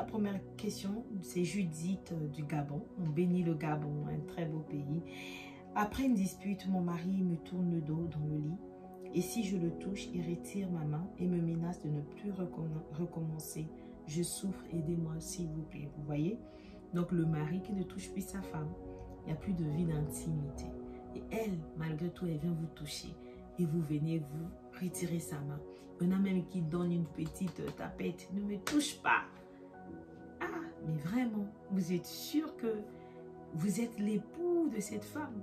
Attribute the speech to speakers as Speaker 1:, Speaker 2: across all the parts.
Speaker 1: première question, c'est Judith du Gabon. On bénit le Gabon, un très beau pays. Après une dispute, mon mari me tourne le dos dans le lit. Et si je le touche, il retire ma main et me menace de ne plus recommencer. Je souffre, aidez-moi s'il vous plaît. Vous voyez? Donc le mari qui ne touche plus sa femme. Il n'y a plus de vie d'intimité. Et elle, malgré tout, elle vient vous toucher. Et vous venez vous retirer sa main. Il y en a même qui donne une petite tapette. Ne me touche pas. Ah, mais vraiment, vous êtes sûr que vous êtes l'époux de cette femme?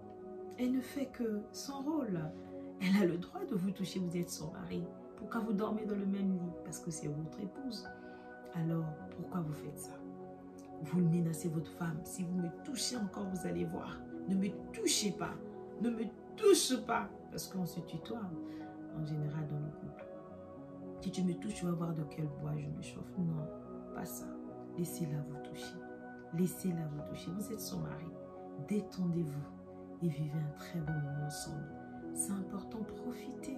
Speaker 1: Elle ne fait que son rôle. Elle a le droit de vous toucher, vous êtes son mari. Pourquoi vous dormez dans le même lit? Parce que c'est votre épouse. Alors, pourquoi vous faites ça? Vous menacez votre femme. Si vous me touchez encore, vous allez voir. Ne me touchez pas. Ne me touche pas. Parce qu'on se tutoie en général dans le couple. Si tu me touches, tu vas voir de quel bois je me chauffe. Non, pas ça. Laissez-la vous toucher. Laissez-la vous toucher. Vous êtes son mari. Détendez-vous et vivez un très bon moment ensemble. C'est important, profitez.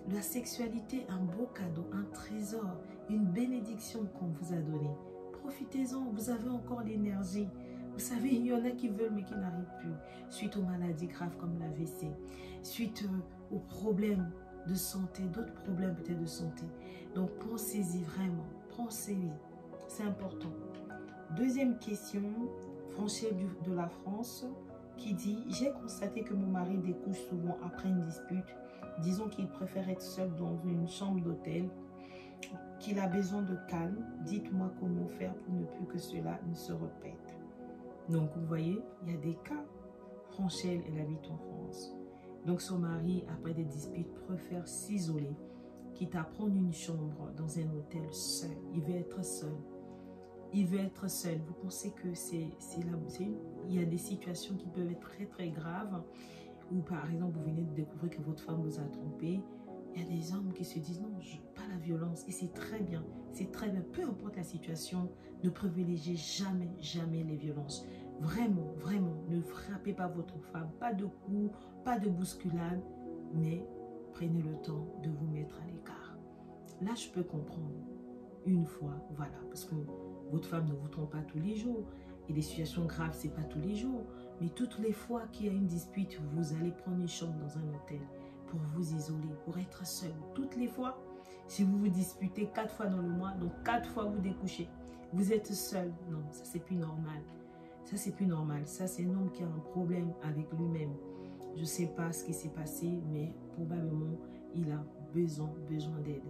Speaker 1: La sexualité, un beau cadeau, un trésor, une bénédiction qu'on vous a donnée. Profitez-en, vous avez encore l'énergie. Vous savez, il y en a qui veulent mais qui n'arrivent plus. Suite aux maladies graves comme l'AVC, suite aux problèmes de santé, d'autres problèmes peut-être de santé. Donc pensez-y vraiment, pensez-y. C'est important. Deuxième question, Franchel de la France qui dit « J'ai constaté que mon mari découche souvent après une dispute. Disons qu'il préfère être seul dans une chambre d'hôtel, qu'il a besoin de calme. Dites-moi comment faire pour ne plus que cela ne se répète. » Donc, vous voyez, il y a des cas. Franchel, elle habite en France. Donc, son mari, après des disputes, préfère s'isoler, quitte à prendre une chambre dans un hôtel seul. Il veut être seul. Il veut être seul. Vous pensez que il y a des situations qui peuvent être très, très graves. Ou par exemple, vous venez de découvrir que votre femme vous a trompé. Il y a des hommes qui se disent non, pas la violence. Et c'est très bien. C'est très bien. Peu importe la situation, ne privilégiez jamais, jamais les violences. Vraiment, vraiment, ne frappez pas votre femme. Pas de coups, pas de bousculade. Mais prenez le temps de vous mettre à l'écart. Là, je peux comprendre. Une fois, voilà. Parce que votre femme ne vous trompe pas tous les jours. Et des situations graves, ce n'est pas tous les jours. Mais toutes les fois qu'il y a une dispute, vous allez prendre une chambre dans un hôtel pour vous isoler, pour être seul. Toutes les fois, si vous vous disputez 4 fois dans le mois, donc 4 fois vous découchez, vous êtes seul. Non, ça c'est plus normal. Ça c'est plus normal. Ça c'est un homme qui a un problème avec lui-même. Je ne sais pas ce qui s'est passé, mais probablement il a besoin d'aide.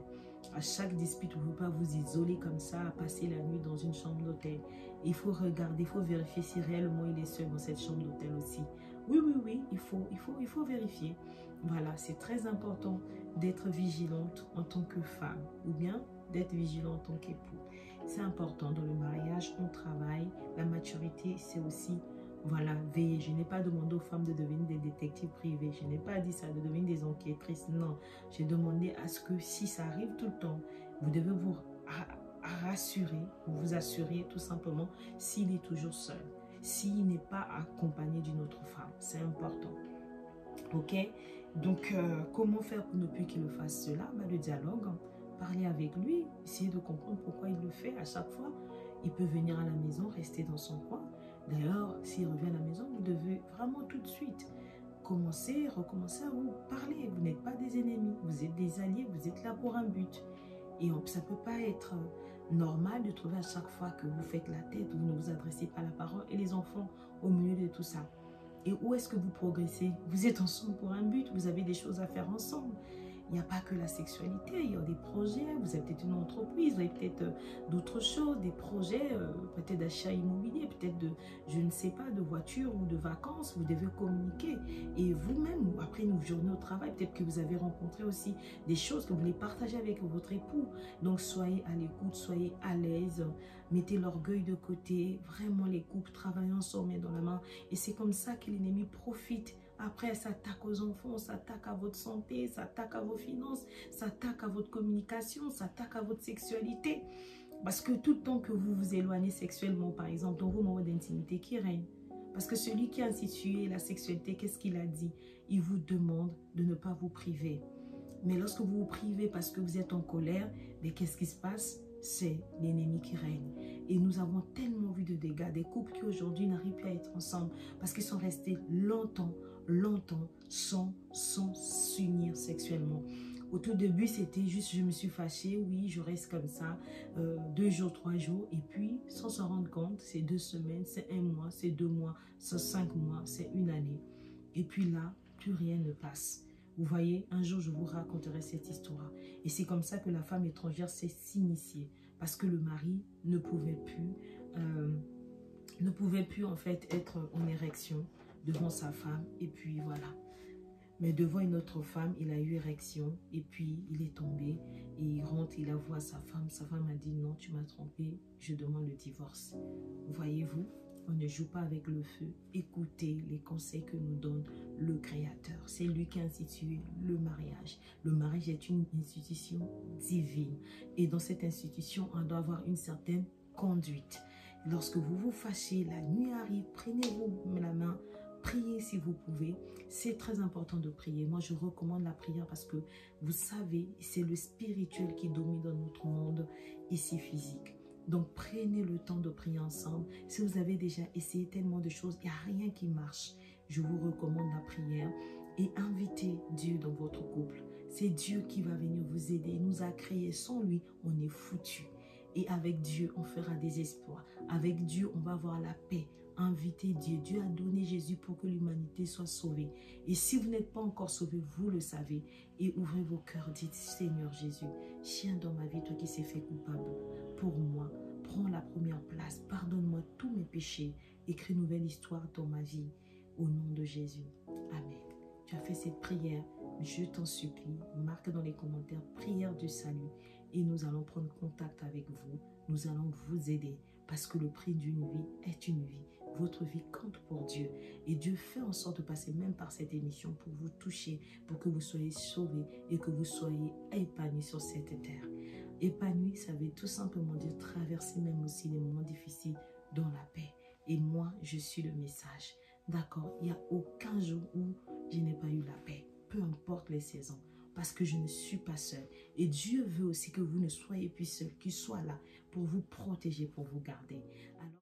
Speaker 1: À chaque dispute, vous ne pouvez pas vous isoler comme ça, à passer la nuit dans une chambre d'hôtel. Il faut regarder, il faut vérifier si réellement il est seul dans cette chambre d'hôtel aussi. Oui, oui, oui, il faut vérifier. Voilà, c'est très important d'être vigilante en tant que femme ou bien d'être vigilant en tant qu'époux. C'est important dans le mariage, on travaille. La maturité, c'est aussi, voilà, veiller. Je n'ai pas demandé aux femmes de devenir des détectives privés. Je n'ai pas dit ça, de devenir des enquêtrices. Non, j'ai demandé à ce que si ça arrive tout le temps, vous devez vous rassurer, vous assurer tout simplement s'il est toujours seul, s'il n'est pas accompagné d'une autre femme. C'est important. Ok? Donc, comment faire pour ne plus qu'il le fasse cela? Le dialogue, parler avec lui, essayer de comprendre pourquoi il le fait à chaque fois. Il peut venir à la maison, rester dans son coin. D'ailleurs, s'il revient à la maison, vous devez vraiment tout de suite recommencer à vous parler. Vous n'êtes pas des ennemis, vous êtes des alliés, vous êtes là pour un but. Et ça ne peut pas être normal de trouver à chaque fois que vous faites la tête, vous ne vous adressez pas la parole et les enfants au milieu de tout ça. Et où est-ce que vous progressez? Vous êtes ensemble pour un but, vous avez des choses à faire ensemble. Il n'y a pas que la sexualité, il y a des projets, vous avez peut-être une entreprise, vous avez peut-être d'autres choses, des projets, peut-être d'achat immobilier, peut-être de, je ne sais pas, de voiture ou de vacances, vous devez communiquer. Et vous-même, après une journée au travail, peut-être que vous avez rencontré aussi des choses que vous voulez partager avec votre époux. Donc soyez à l'écoute, soyez à l'aise, mettez l'orgueil de côté, vraiment les couples travaillent ensemble, main dans la main. Et c'est comme ça que l'ennemi profite. Après, ça attaque aux enfants, ça attaque à votre santé, ça attaque à vos finances, ça attaque à votre communication, ça attaque à votre sexualité. Parce que tout le temps que vous vous éloignez sexuellement, par exemple, dans vos moments d'intimité, qui règne? Parce que celui qui a institué la sexualité, qu'est-ce qu'il a dit? Il vous demande de ne pas vous priver. Mais lorsque vous vous privez parce que vous êtes en colère, mais qu'est-ce qui se passe? C'est l'ennemi qui règne. Et nous avons tellement vu de dégâts, des couples qui aujourd'hui n'arrivent plus à être ensemble parce qu'ils sont restés longtemps sans s'unir sexuellement. Au tout début, c'était juste, je me suis fâchée, oui, je reste comme ça, 2 jours, 3 jours, et puis, sans s'en rendre compte, c'est 2 semaines, c'est 1 mois, c'est 2 mois, c'est 5 mois, c'est 1 année. Et puis là, plus rien ne passe. Vous voyez, un jour, je vous raconterai cette histoire. Et c'est comme ça que la femme étrangère s'est s'initier, parce que le mari ne pouvait plus en fait être en érection devant sa femme, et puis voilà. Mais devant une autre femme, il a eu érection et puis il est tombé et il rentre, il avoue à sa femme. Sa femme a dit non, tu m'as trompé, je demande le divorce. Voyez-vous, on ne joue pas avec le feu. Écoutez les conseils que nous donne le Créateur. C'est lui qui a institué le mariage. Le mariage est une institution divine et dans cette institution, on doit avoir une certaine conduite. Lorsque vous vous fâchez, la nuit arrive, prenez-vous la main. Priez si vous pouvez. C'est très important de prier. Moi, je recommande la prière parce que vous savez, c'est le spirituel qui domine dans notre monde ici physique. Donc, prenez le temps de prier ensemble. Si vous avez déjà essayé tellement de choses, il n'y a rien qui marche. Je vous recommande la prière et invitez Dieu dans votre couple. C'est Dieu qui va venir vous aider. Il nous a créés. Sans lui, on est foutu. Et avec Dieu, on fera des espoirs. Avec Dieu, on va avoir la paix. Invitez Dieu. Dieu a donné Jésus pour que l'humanité soit sauvée. Et si vous n'êtes pas encore sauvé, vous le savez. Et ouvrez vos cœurs. Dites, Seigneur Jésus, viens dans ma vie, toi qui s'est fait coupable pour moi. Prends la première place. Pardonne-moi tous mes péchés. Écris une nouvelle histoire dans ma vie. Au nom de Jésus. Amen. Tu as fait cette prière. Je t'en supplie. Marque dans les commentaires prière du salut. Et nous allons prendre contact avec vous. Nous allons vous aider. Parce que le prix d'une vie est une vie. Votre vie compte pour Dieu. Et Dieu fait en sorte de passer même par cette émission pour vous toucher, pour que vous soyez sauvés et que vous soyez épanouis sur cette terre. Épanoui, ça veut tout simplement dire traverser même aussi les moments difficiles dans la paix. Et moi, je suis le message. D'accord? Il n'y a aucun jour où je n'ai pas eu la paix. Peu importe les saisons. Parce que je ne suis pas seule. Et Dieu veut aussi que vous ne soyez plus seul, qu'il soit là pour vous protéger, pour vous garder.